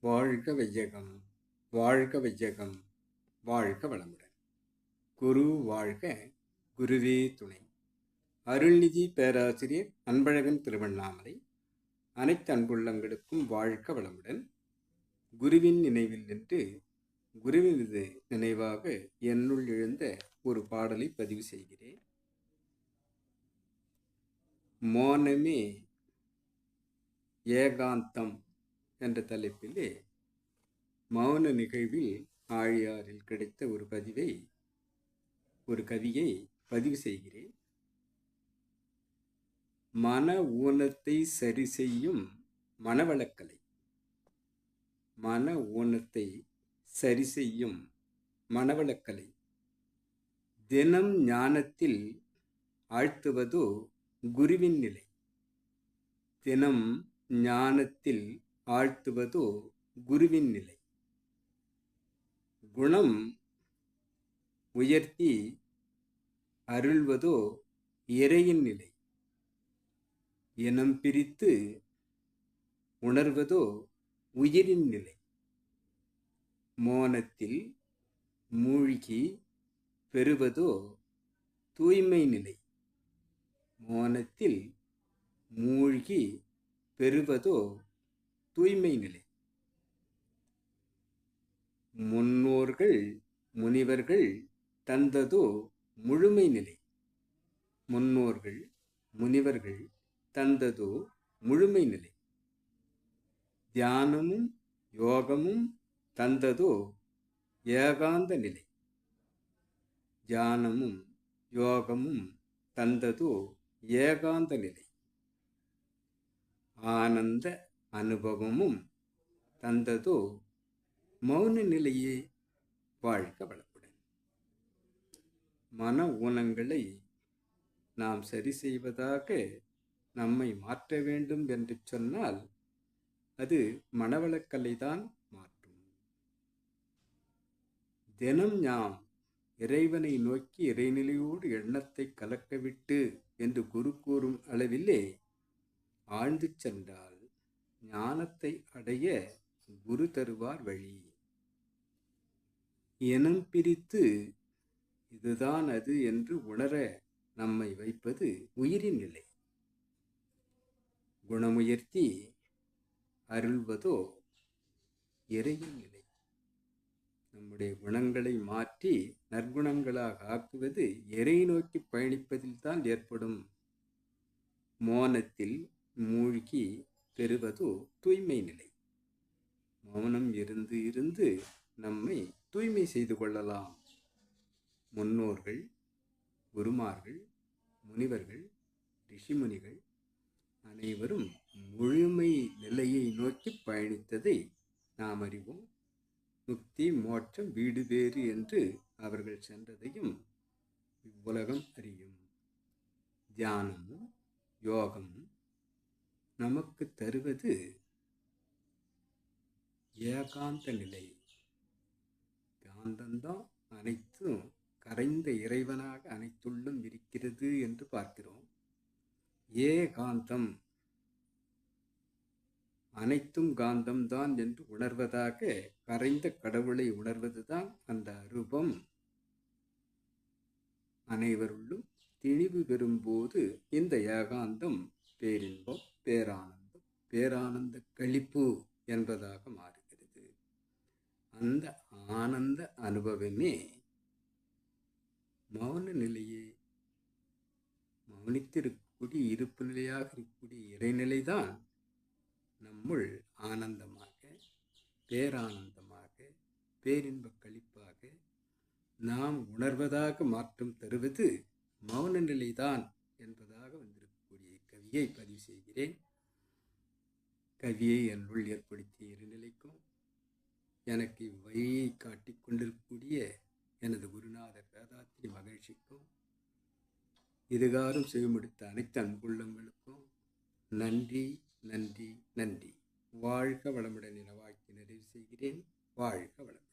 வாழ்க வையகம், வாழ்க வையகம், வாழ்க வளமுடன். குரு வாழ்க, குருவே துணை. அருள்நிதி பேராசிரியர் அன்பழகன் திருவண்ணாமலை. அனைத்து அன்புள்ளங்களுக்கும் வாழ்க வளமுடன். குருவின் நினைவில் நின்று குருவினது நினைவாக என்னுள் எழுந்த ஒரு பாடலை பதிவு செய்கிறேன். மோனமே ஏகாந்தம் என்ற தலைப்பிலே மௌன நிகழ்வில் ஆழியாரில் கிடைத்த ஒரு கவியை பதிவு செய்கிறேன். மன ஊனத்தை சரி செய்யும் மனவளக்கலை. மன ஊனத்தை சரி செய்யும் மனவளக்கலை தினம் ஞானத்தில் ஆழ்த்துவதோ குருவின் நிலை. தினம் ஞானத்தில் ஆழ்த்துவதோ குருவின் நிலை. குணம் உயர்த்தி அருள்வதோ இறையின் நிலை. இனம் பிரித்து உணர்வதோ உயிரின் நிலை. மோனத்தில் மூழ்கி பெறுவதோ தூய்மை நிலை. மோனத்தில் மூழ்கி பெறுவதோ தூய்மை நிலை. முன்னோர்கள் முனிவர்கள் தந்ததோ முழுமை நிலை. முன்னோர்கள் முனிவர்கள் தந்ததோ முழுமை நிலை. தியானமும் யோகமும் தந்ததோ ஏகாந்த நிலை. தியானமும் யோகமும் தந்ததோ ஏகாந்த நிலை. ஆனந்த அனுபவமும் தந்ததோ மௌன நிலையே. வாழ்க வளமுடன். மன ஊனங்களை நாம் சரி செய்வதாக நம்மை மாற்ற வேண்டும் என்று சொன்னால் அது மனவளக்கலைதான் மாற்றும். தினம் நாம் இறைவனை நோக்கி இறைநிலையோடு எண்ணத்தை கலக்கவிட்டு என்று குரு கூறும் அளவிலே ஆழ்ந்து சென்றால் ஞானத்தை அடைய குரு தருவார் வழி. இனம் பிரித்து இதுதான் அது என்று உணர நம்மை வைப்பது உயிரின் நிலை. குணமுயர்த்தி அருள்வதோ இறையின் நிலை. நம்முடைய குணங்களை மாற்றி நற்குணங்களாக ஆக்குவது இறை நோக்கி பயணிப்பதில் தான் ஏற்படும். மோனத்தில் மூழ்கி பெறுவதோ தூய்மை நிலை. மௌனம் இருந்து இருந்து நம்மை தூய்மை செய்து கொள்ளலாம். முன்னோர்கள் குருமார்கள் முனிவர்கள் ரிஷிமுனிகள் அனைவரும் முழுமை நிலையை நோக்கி பயணித்ததை நாம் அறிவோம். முக்தி மோட்சம் வீடு வேறு என்று அவர்கள் சென்றதையும் இவ்வுலகம் அறியும். தியானமும் யோகமும் நமக்கு தருவது ஏகாந்த நிலை. காந்தந்தான் அனைத்தும் கரைந்த இறைவனாக அனைத்துள்ளும் இருக்கிறது என்று பார்க்கிறோம். ஏகாந்தம் அனைத்தும் காந்தம்தான் என்று உணர்வதாக கரைந்த கடவுளை உணர்வதுதான் அந்த அரூபம். அனைவருள்ளும் திணிவு பெறும்போது இந்த ஏகாந்தம் பேரின்பம் பேரானந்தம் பேரானந்த களிப்பு என்பதாக மாறுகிறது. அந்த ஆனந்த அனுபவமே மௌன நிலையே. மௌனித்திருக்கக்கூடிய இருப்பு நிலையாக இருக்கக்கூடிய இறைநிலைதான் நம்முள் ஆனந்தமாக பேரானந்தமாக பேரின்ப களிப்பாக நாம் உணர்வதாக மாற்றம் தருவது மௌன நிலைதான் என்பதாக வந்திருக்கக்கூடிய கவியை பதிவு செய்கிறேன். கவியை என்னுள் ஏற்படுத்திய இருநிலைக்கும் எனக்கு வழியை காட்டிக் கொண்டிருக்கக்கூடிய எனது குருநாதர் வேதாத்திரி மகிழ்ச்சிக்கும் இதுகாரும் செய்முடித்த அனைத்து அன்புள்ளங்களுக்கும் நன்றி நன்றி நன்றி. வாழ்க வளமுடன் என வாழ்க்கை நிறைவு செய்கிறேன். வாழ்க வளம்.